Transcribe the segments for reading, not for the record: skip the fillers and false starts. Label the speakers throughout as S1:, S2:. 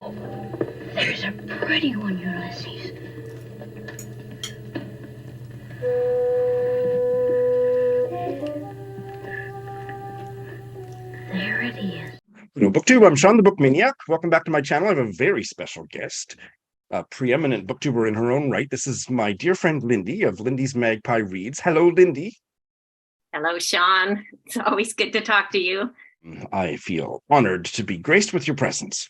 S1: There's a pretty one, Ulysses. There it is.
S2: Hello, BookTube. I'm Shawn, the Book Maniac. Welcome back to my channel. I have a very special guest, a preeminent booktuber in her own right. This is my dear friend Lindy of Lindy's Magpie Reads. Hello, Lindy.
S3: Hello, Shawn. It's always good to talk to you.
S2: I feel honored to be graced with your presence,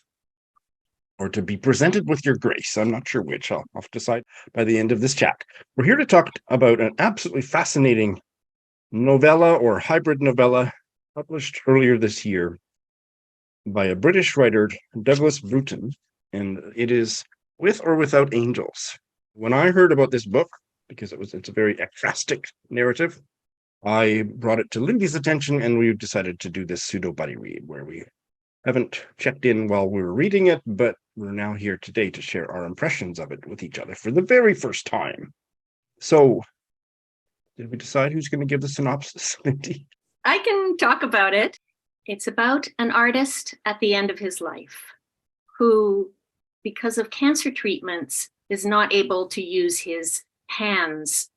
S2: or to be presented with your grace. I'm not sure which. I'll have to decide by the end of this chat. We're here to talk about an absolutely fascinating novella or hybrid novella published earlier this year by a British writer, Douglas Bruton, and it is With or Without Angels. When I heard about this book, because it's a very ekphrastic narrative, I brought it to Lindy's attention, and we decided to do this pseudo buddy read where we haven't checked in while we were reading it, but we're now here today to share our impressions of it with each other for the very first time. So, did we decide who's going to give the synopsis, Lindy?
S3: I can talk about it. It's about an artist at the end of his life who, because of cancer treatments, is not able to use his hands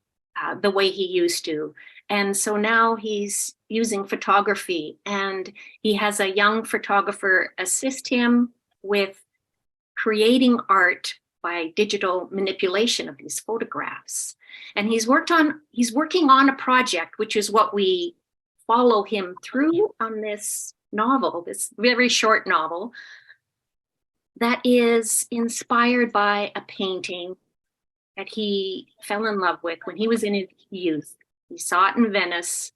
S3: the way he used to. And so now he's using photography, and he has a young photographer assist him with creating art by digital manipulation of these photographs. And he's working on a project, which is what we follow him through on this novel, this very short novel, that is inspired by a painting that he fell in love with when he was in his youth. He saw it in Venice.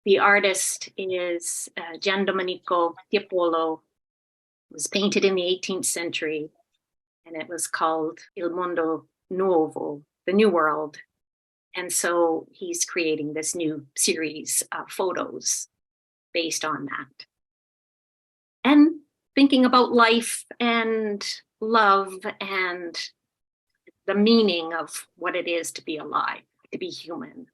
S3: The artist is Gian Domenico Tiepolo. It was painted in the 18th century, and it was called Il Mondo Nuovo, the New World. And so he's creating this new series of photos based on that. And thinking about life and love and the meaning of what it is to be alive, to be human.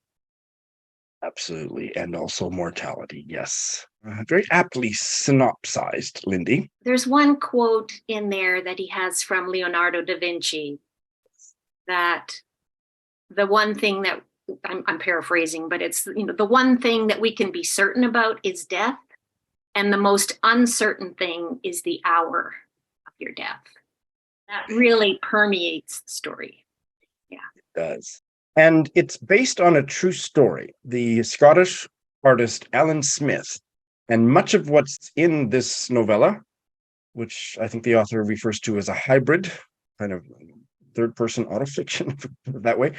S2: Absolutely. And also mortality, yes. Very aptly synopsized, Lindy.
S3: There's one quote in there that he has from Leonardo da Vinci, that the one thing that I'm paraphrasing, but it's, the one thing that we can be certain about is death, and the most uncertain thing is the hour of your death. That really permeates the story. Yeah,
S2: it does. And it's based on a true story. The Scottish artist Alan Smith, and much of what's in this novella, which I think the author refers to as a hybrid, kind of third-person autofiction, that way,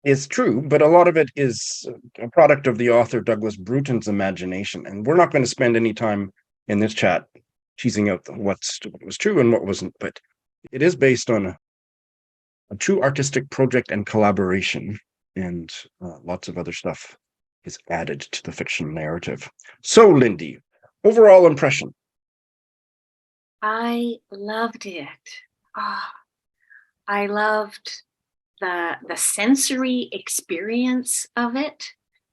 S2: is true, but a lot of it is a product of the author Douglas Bruton's imagination. And we're not going to spend any time in this chat teasing out what was true and what wasn't, but it is based on a true artistic project and collaboration, and lots of other stuff is added to the fiction narrative. So, Lindy, overall impression?
S3: I loved it. I loved the sensory experience of it,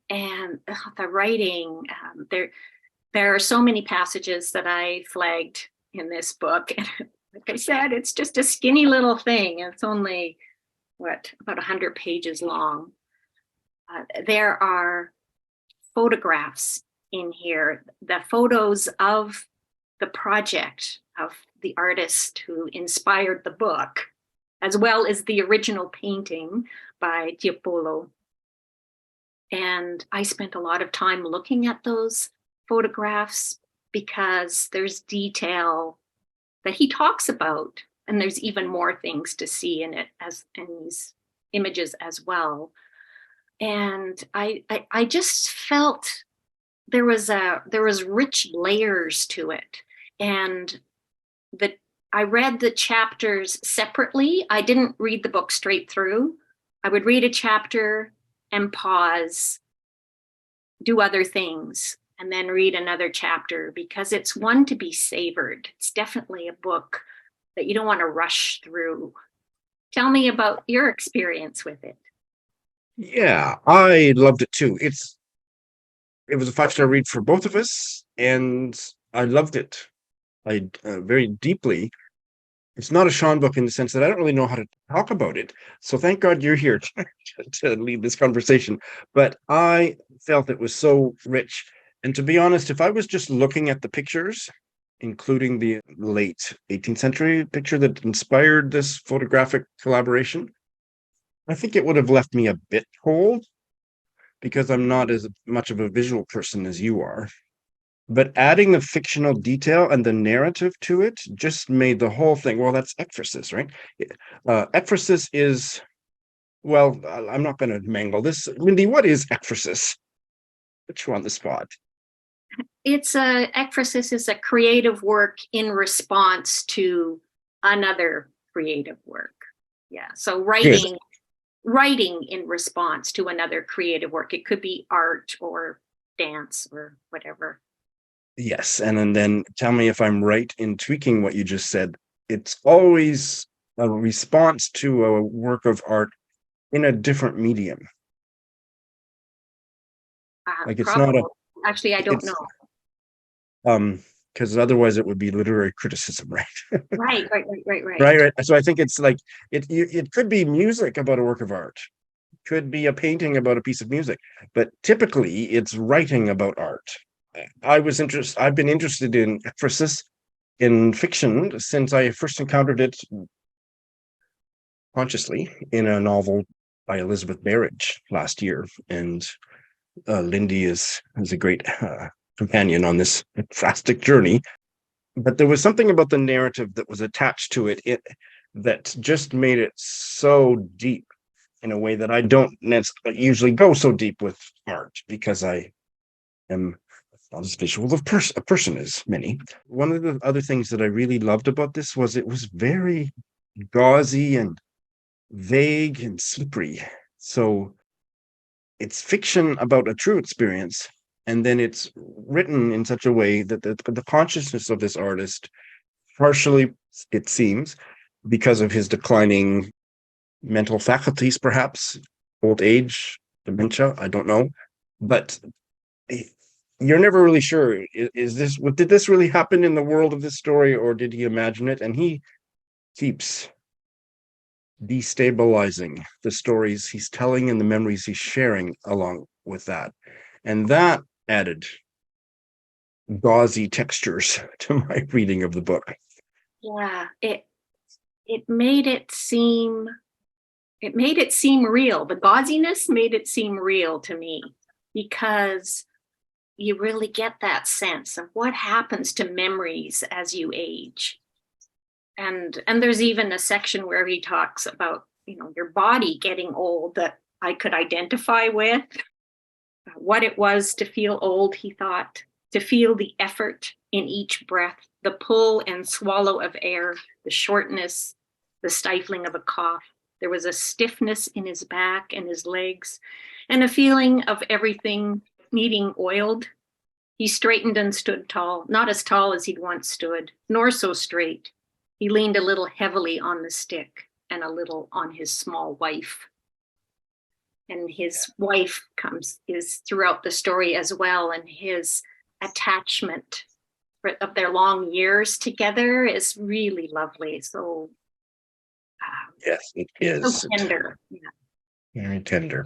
S3: and the writing. There are so many passages that I flagged in this book. And like I said, it's just a skinny little thing. It's only, about 100 pages long. There are photographs in here, the photos of the project of the artist who inspired the book, as well as the original painting by Tiepolo. And I spent a lot of time looking at those photographs because there's detail that he talks about, and there's even more things to see in it as in these images as well. And I just felt there was rich layers to it, and I read the chapters separately. I didn't read the book straight through. I would read a chapter and pause, do other things, and then read another chapter, because it's one to be savored. It's definitely a book that you don't want to rush through. Tell me about your experience with it.
S2: Yeah, I loved it too. It was a 5-star read for both of us, and I loved it. very deeply. It's not a Shawn book in the sense that I don't really know how to talk about it. So thank God you're here to lead this conversation. But I felt it was so rich. And to be honest, if I was just looking at the pictures, including the late 18th century picture that inspired this photographic collaboration, I think it would have left me a bit cold because I'm not as much of a visual person as you are. But adding the fictional detail and the narrative to it just made the whole thing. Well, that's ekphrasis, right? Ekphrasis is, well, I'm not going to mangle this. Lindy, what is ekphrasis? Put you on the spot.
S3: Ekphrasis is a creative work in response to another creative work. Yeah. So writing in response to another creative work. It could be art or dance or whatever.
S2: Yes. And then tell me if I'm right in tweaking what you just said. It's always a response to a work of art in a different medium. Like it's
S3: Probably.
S2: not a.
S3: Actually, I don't know.
S2: Because otherwise it would be literary criticism, right?
S3: Right.
S2: Right. So I think it's like it could be music about a work of art, could be a painting about a piece of music, but typically it's writing about art. I've been interested in ekphrasis in fiction since I first encountered it consciously in a novel by Elizabeth Barrett last year, and Lindy is a great companion on this fantastic journey. But there was something about the narrative that was attached to it that just made it so deep in a way that I don't usually go so deep with art because I am not as visual of a person as many. One of the other things that I really loved about this was it was very gauzy and vague and slippery. So it's fiction about a true experience, and then it's written in such a way that the consciousness of this artist, partially, it seems, because of his declining mental faculties, perhaps old age, dementia, I don't know, but you're never really sure, did this really happen in the world of this story, or did he imagine it? And he keeps destabilizing the stories he's telling and the memories he's sharing along with that. And that added gauzy textures to my reading of the book.
S3: Yeah, it made it seem real. The gauziness made it seem real to me because you really get that sense of what happens to memories as you age. And there's even a section where he talks about, your body getting old that I could identify with. What it was to feel old, he thought, to feel the effort in each breath, the pull and swallow of air, the shortness, the stifling of a cough. There was a stiffness in his back and his legs, and a feeling of everything needing oiled. He straightened and stood tall, not as tall as he'd once stood, nor so straight. He leaned a little heavily on the stick and a little on his small wife. And his wife is throughout the story as well, and his attachment of their long years together is really lovely. So
S2: yes, it is
S3: so tender. Yeah.
S2: Very tender.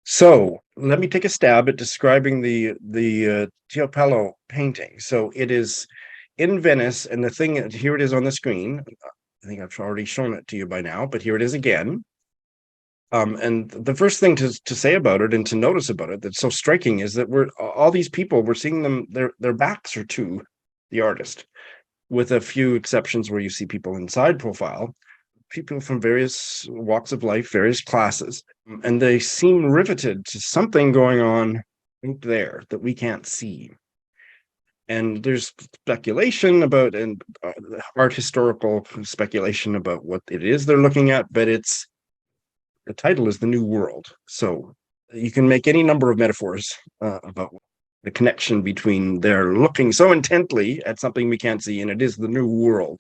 S2: So let me take a stab at describing the Tiepolo painting. So it is in Venice, and here it is on the screen. I think I've already shown it to you by now, but here it is again. And the first thing to say about it and to notice about it that's so striking is that all these people, we're seeing them, their backs are to the artist, with a few exceptions where you see people in side profile, people from various walks of life, various classes, and they seem riveted to something going on out there that we can't see. And there's speculation about, and art historical speculation about what it is they're looking at, but the title is The New World. So you can make any number of metaphors about the connection between they're looking so intently at something we can't see, and it is the new world,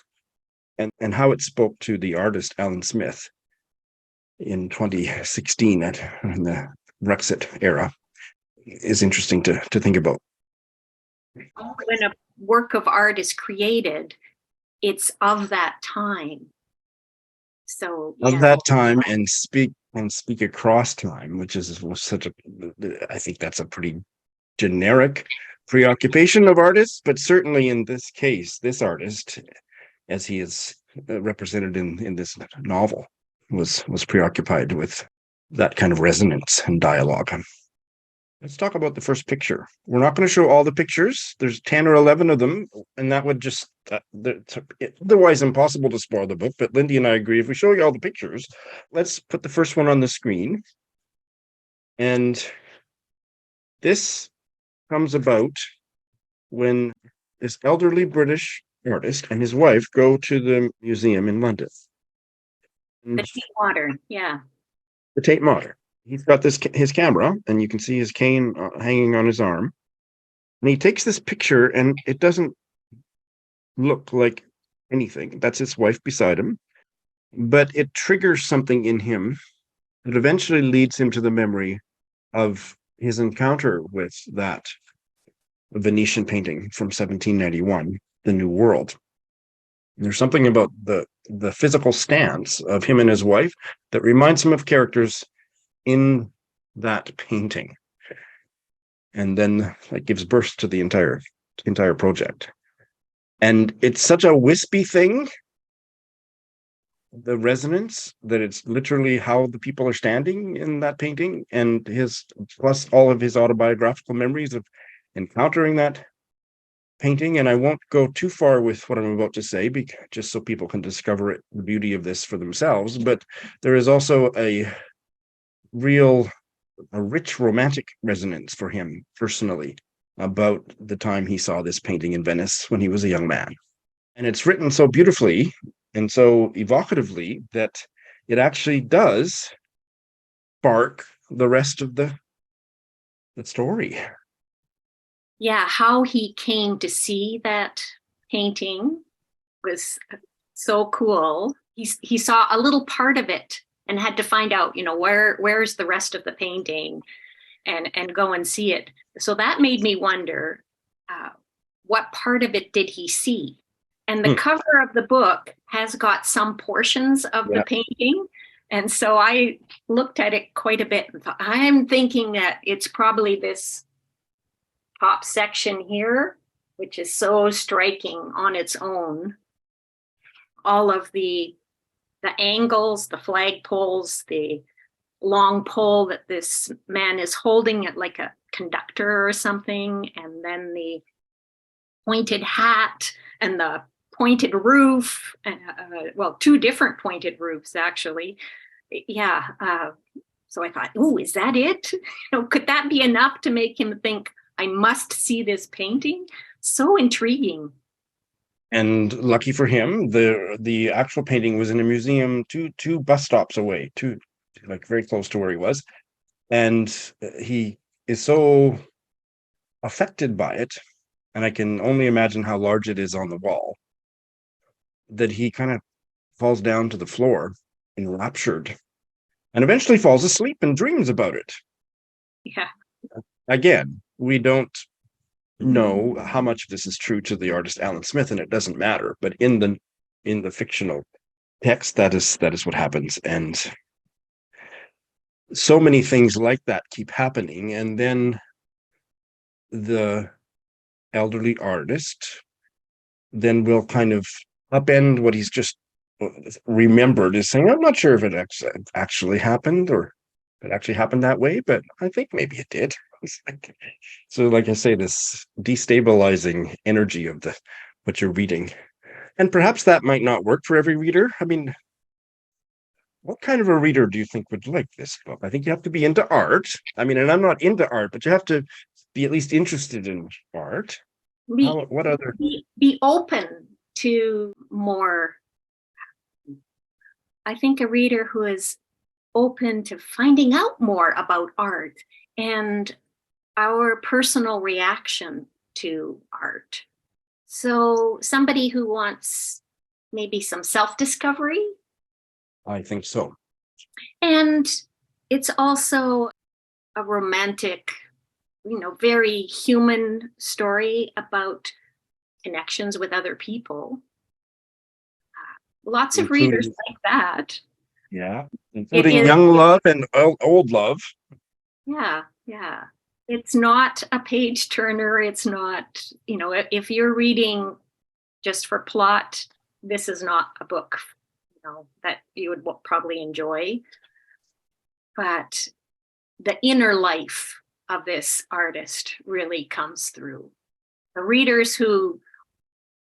S2: and how it spoke to the artist Alan Smith in 2016 in the Brexit era is interesting to think about.
S3: when a work of art is created, it's of that time. So
S2: Of
S3: yeah,
S2: that time and speak across time, which is such a, I think that's a pretty generic preoccupation of artists, but certainly in this case, this artist, as he is represented in this novel, was preoccupied with that kind of resonance and dialogue. Let's talk about the first picture. We're not going to show all the pictures. There's 10 or 11 of them, and that would just, otherwise impossible to spoil the book. But Lindy and I agree, if we show you all the pictures, let's put the first one on the screen. And this comes about when this elderly British artist and his wife go to the museum in London.
S3: the tea water. Yeah.
S2: The Tate Modern. He's got his camera, and you can see his cane hanging on his arm. And he takes this picture, and it doesn't look like anything. That's his wife beside him. But it triggers something in him that eventually leads him to the memory of his encounter with that Venetian painting from 1791, The New World. And there's something about the physical stance of him and his wife that reminds him of characters in that painting, and then that gives birth to the entire project. And it's such a wispy thing, the resonance, that it's literally how the people are standing in that painting, and his plus all of his autobiographical memories of encountering that painting. And I won't go too far with what I'm about to say, because just so people can discover the beauty of this for themselves. But there is also a rich romantic resonance for him personally about the time he saw this painting in Venice when he was a young man. And it's written so beautifully and so evocatively that it actually does spark the rest of the story.
S3: Yeah, how he came to see that painting was so cool. He saw a little part of it and had to find out, where's the rest of the painting, and go and see it. So that made me wonder, what part of it did he see? And the cover of the book has got some portions of the painting. And so I looked at it quite a bit and thought, I'm thinking that it's probably this top section here, which is so striking on its own. All of the angles, the flagpoles, the long pole that this man is holding it like a conductor or something, and then the pointed hat and the pointed roof, well, two different pointed roofs actually. Yeah. So I thought, oh, is that it? Could that be enough to make him think, I must see this painting? So intriguing.
S2: And lucky for him, the actual painting was in a museum two bus stops away, like very close to where he was. And he is so affected by it, and I can only imagine how large it is on the wall, that he kind of falls down to the floor, enraptured, and eventually falls asleep and dreams about it.
S3: Yeah.
S2: Again, we don't know how much of this is true to the artist Alan Smith, and it doesn't matter. But in the fictional text, that is what happens, and so many things like that keep happening. And then the elderly artist then will kind of upend what he's just remembered, is saying, I'm not sure if it actually happened, or it actually happened that way, but I think maybe it did. So like I say, this destabilizing energy of what you're reading. And perhaps that might not work for every reader. I mean, what kind of a reader do you think would like this book? I think you have to be into art. I mean, and I'm not into art, but you have to be at least interested in art. What other?
S3: Be open to more. I think a reader who is open to finding out more about art and our personal reaction to art. So somebody who wants maybe some self-discovery.
S2: I think so.
S3: And it's also a romantic very human story about connections with other people. Lots of readers
S2: including,
S3: like that.
S2: yeah,
S3: It
S2: including
S3: is,
S2: young love and old love.
S3: yeah, yeah. It's not a page turner. It's not, if you're reading just for plot, this is not a book, that you would probably enjoy. But the inner life of this artist really comes through. The readers who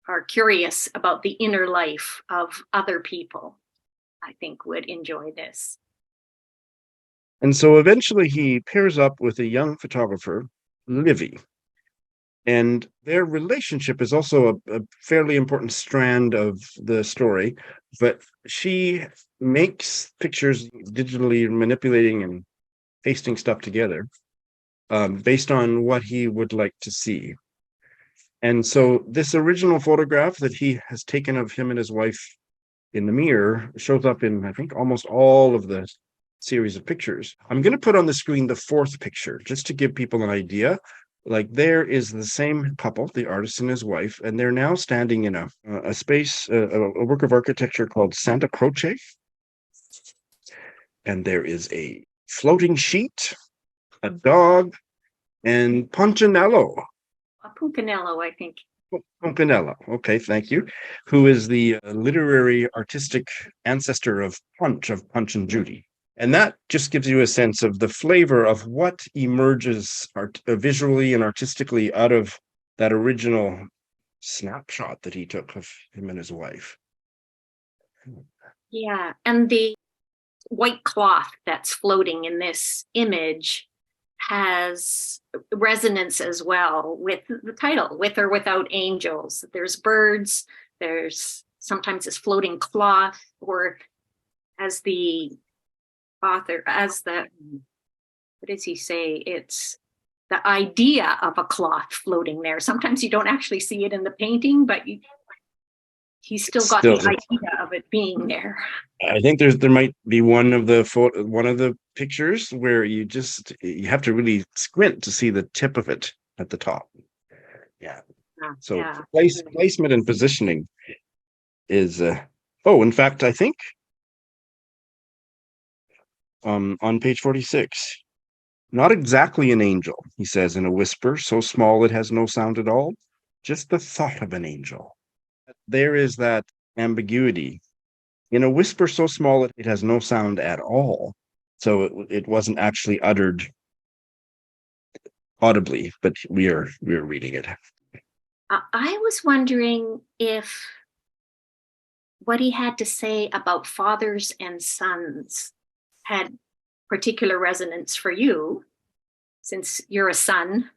S3: are curious about the inner life of other people, I think, would enjoy this.
S2: And so eventually he pairs up with a young photographer, Livy. And their relationship is also a fairly important strand of the story. But she makes pictures digitally manipulating and pasting stuff together based on what he would like to see. And so this original photograph that he has taken of him and his wife in the mirror shows up in, I think, almost all of the series of pictures. I'm going to put on the screen the fourth picture just to give people an idea. Like there is the same couple, the artist and his wife, and they're now standing in a space, a work of architecture called Santa Croce. And there is a floating sheet, a dog, and Punchinello.
S3: A Punchinello, I think.
S2: Punchinello, okay, thank you. Who is the literary artistic ancestor of Punch and Judy. And that just gives you a sense of the flavor of what emerges visually and artistically out of that original snapshot that he took of him and his wife.
S3: Yeah, and the white cloth that's floating in this image has resonance as well with the title, With or Without Angels. There's birds, there's sometimes this floating cloth, or as the author, what does he say? It's the idea of a cloth floating there. Sometimes you don't actually see it in the painting, but he's still got the idea of it being there.
S2: I think there might be one of the pictures where you have to really squint to see the tip of it at the top. Yeah. So
S3: yeah.
S2: Placement and positioning is in fact, I think on page 46, not exactly an angel, he says in a whisper so small it has no sound at all, just the thought of an angel. There is that ambiguity. In a whisper so small it has no sound at all. So it wasn't actually uttered audibly, but we're reading it.
S3: I was wondering if what he had to say about fathers and sons had particular resonance for you, since you're a son.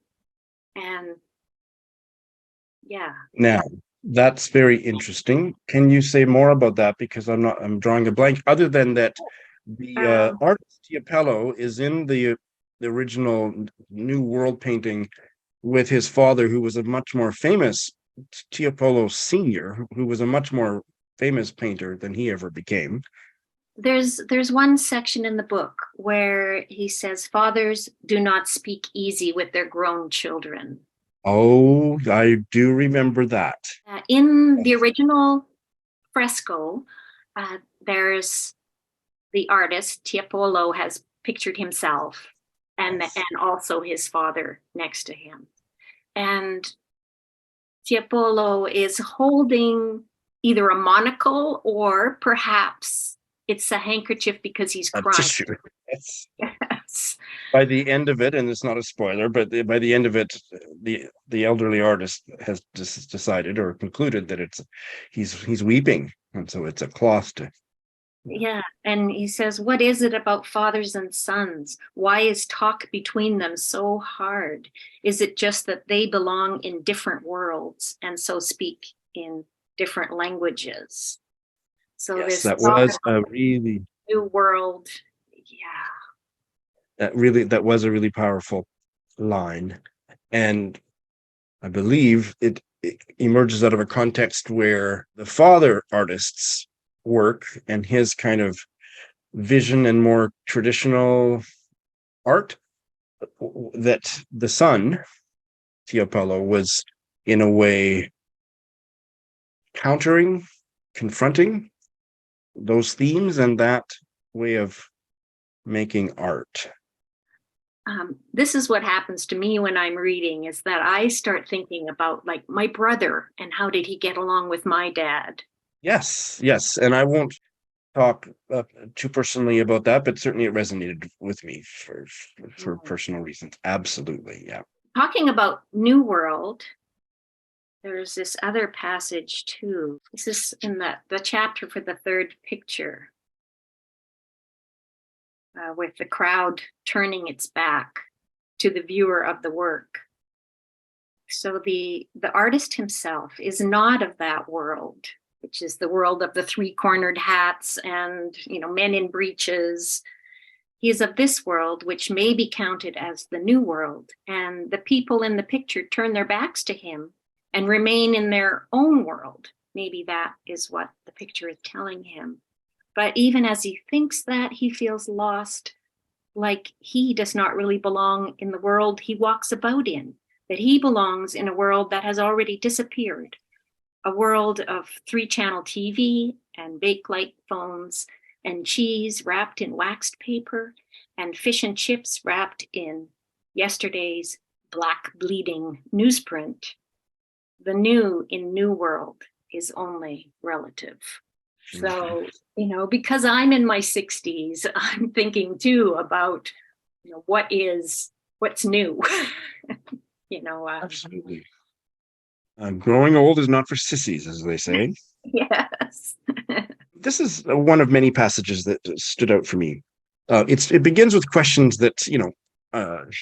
S3: And yeah.
S2: Now, that's very interesting. Can you say more about that? Because I'm drawing a blank, other than that the artist Tiepolo is in the original New World painting with his father, who was a much more famous Tiepolo Senior, who was a much more famous painter than he ever became.
S3: There's one section in the book where he says fathers do not speak easy with their grown children.
S2: Oh, I do remember that.
S3: In the original fresco, there's the artist Tiepolo has pictured himself and also his father next to him. And Tiepolo is holding either a monocle or perhaps it's a handkerchief because he's crying.
S2: Tissue.
S3: Yes.
S2: By the end of it, and it's not a spoiler, but by the end of it, the elderly artist has decided or concluded that he's weeping, and so it's a cloth to.
S3: Yeah, and he says, "What is it about fathers and sons? Why is talk between them so hard? Is it just that they belong in different worlds and so speak in different languages?" So
S2: yes,
S3: this
S2: that was a really
S3: new world. Yeah.
S2: That was a really powerful line, and I believe it emerges out of a context where the father artist's work and his kind of vision and more traditional art that the son, Tiapolo, was in a way confronting those themes and that way of making art.
S3: This is what happens to me when I'm reading, is that I start thinking about like my brother and how did he get along with my dad?
S2: Yes, and I won't talk too personally about that, but certainly it resonated with me for personal reasons. Absolutely, yeah.
S3: Talking about New World, there's this other passage too. This is in the chapter for the third picture, with the crowd turning its back to the viewer of the work. So the artist himself is not of that world, which is the world of the three-cornered hats and, men in breeches. He is of this world, which may be counted as the new world. And the people in the picture turn their backs to him and remain in their own world. Maybe that is what the picture is telling him. But even as he thinks that, he feels lost, like he does not really belong in the world he walks about in, that he belongs in a world that has already disappeared, a world of 3-channel TV and Bakelite phones and cheese wrapped in waxed paper and fish and chips wrapped in yesterday's black bleeding newsprint. The new in New World is only relative. So, because I'm in my 60s, I'm thinking too about, what's new.
S2: Absolutely. Growing old is not for sissies, as they say.
S3: Yes.
S2: This is one of many passages that stood out for me. It begins with questions that,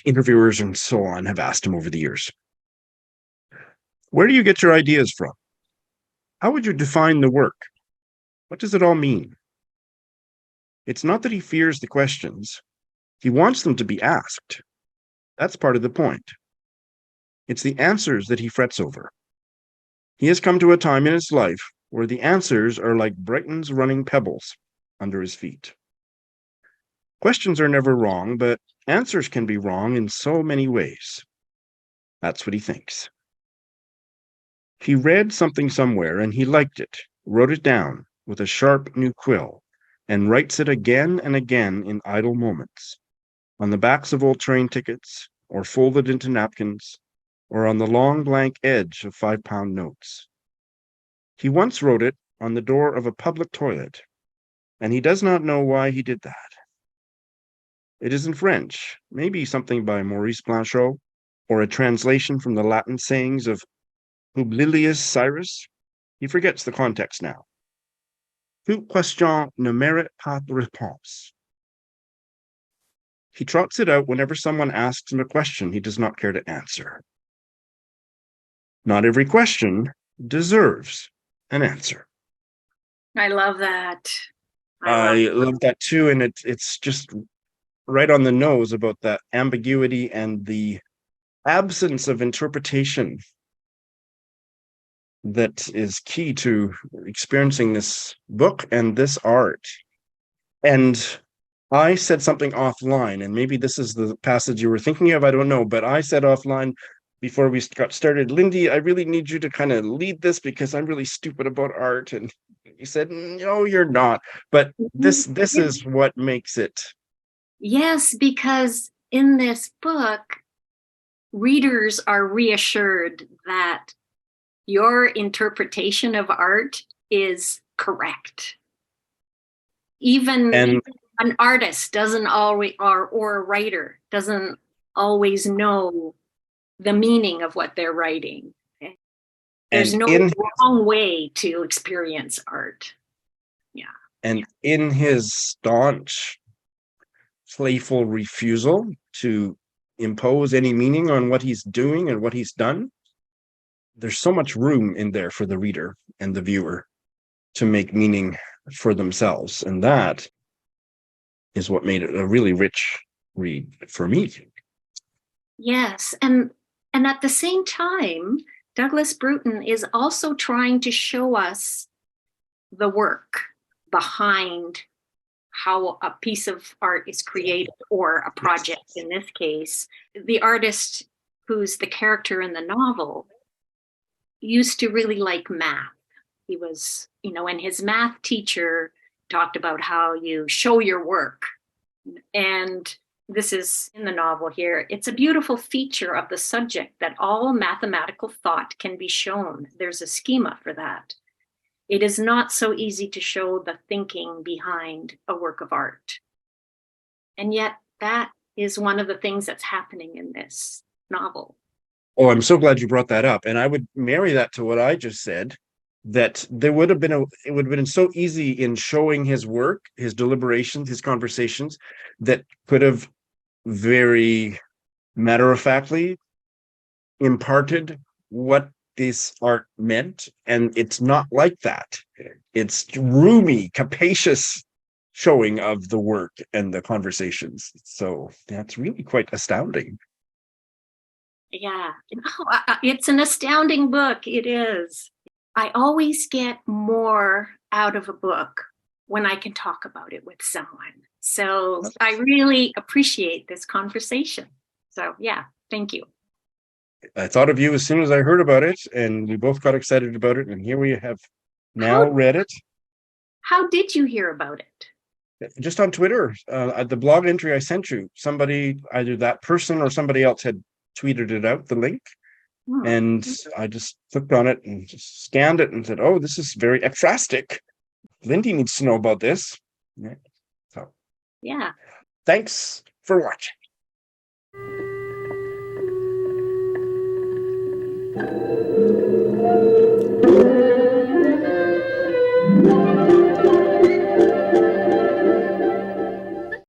S2: interviewers and so on have asked him over the years. Where do you get your ideas from? How would you define the work? What does it all mean? It's not that he fears the questions. He wants them to be asked. That's part of the point. It's the answers that he frets over. He has come to a time in his life where the answers are like Brighton's running pebbles under his feet. Questions are never wrong, but answers can be wrong in so many ways. That's what he thinks. He read something somewhere and he liked it, wrote it down with a sharp new quill, and writes it again and again in idle moments, on the backs of old train tickets, or folded into napkins, or on the long blank edge of 5-pound notes. He once wrote it on the door of a public toilet, and he does not know why he did that. It is in French, maybe something by Maurice Blanchot, or a translation from the Latin sayings of Publilius Cyrus. He forgets the context now. Toute question ne mérite pas de réponse. He trots it out whenever someone asks him a question he does not care to answer. Not every question deserves an answer.
S3: I love that.
S2: I love that too, and it's just right on the nose about that ambiguity and the absence of interpretation that is key to experiencing this book and this art. And I said something offline, and maybe this is the passage you were thinking of, I don't know, but I said offline before we got started, Lindy, I really need you to kind of lead this because I'm really stupid about art. And you said, no, you're not. But this is what makes it.
S3: Yes, because in this book, readers are reassured that your interpretation of art is correct. Even an artist doesn't always, or a writer doesn't always know the meaning of what they're writing. There's no wrong way to experience art. Yeah.
S2: And in his staunch, playful refusal to impose any meaning on what he's doing and what he's done, there's so much room in there for the reader and the viewer to make meaning for themselves. And that is what made it a really rich read for me.
S3: Yes. And at the same time, Douglas Bruton is also trying to show us the work behind how a piece of art is created, or a project in this case. The artist who's the character in the novel used to really like math. He was, and his math teacher talked about how you show your work. And this is in the novel here. It's a beautiful feature of the subject that all mathematical thought can be shown. There's a schema for that. It is not so easy to show the thinking behind a work of art. And yet that is one of the things that's happening in this novel.
S2: Oh, I'm so glad you brought that up. And I would marry that to what I just said, that it would have been so easy in showing his work, his deliberations, his conversations, that could have very matter-of-factly imparted what this art meant. And it's not like that. It's roomy, capacious showing of the work and the conversations. So that's really quite astounding.
S3: Yeah, it's an astounding book. It is. I always get more out of a book when I can talk about it with someone. So I really appreciate this conversation. So yeah, thank you.
S2: I thought of you as soon as I heard about it, and we both got excited about it. And here we have now read it.
S3: How did you hear about it?
S2: Just on Twitter, the blog entry I sent you. Somebody, either that person or somebody else, had tweeted it out, the link. And I just clicked on it and just scanned it and said, oh, this is very ekphrastic. Lindy needs to know about this. Yeah. So
S3: yeah.
S2: Thanks for watching.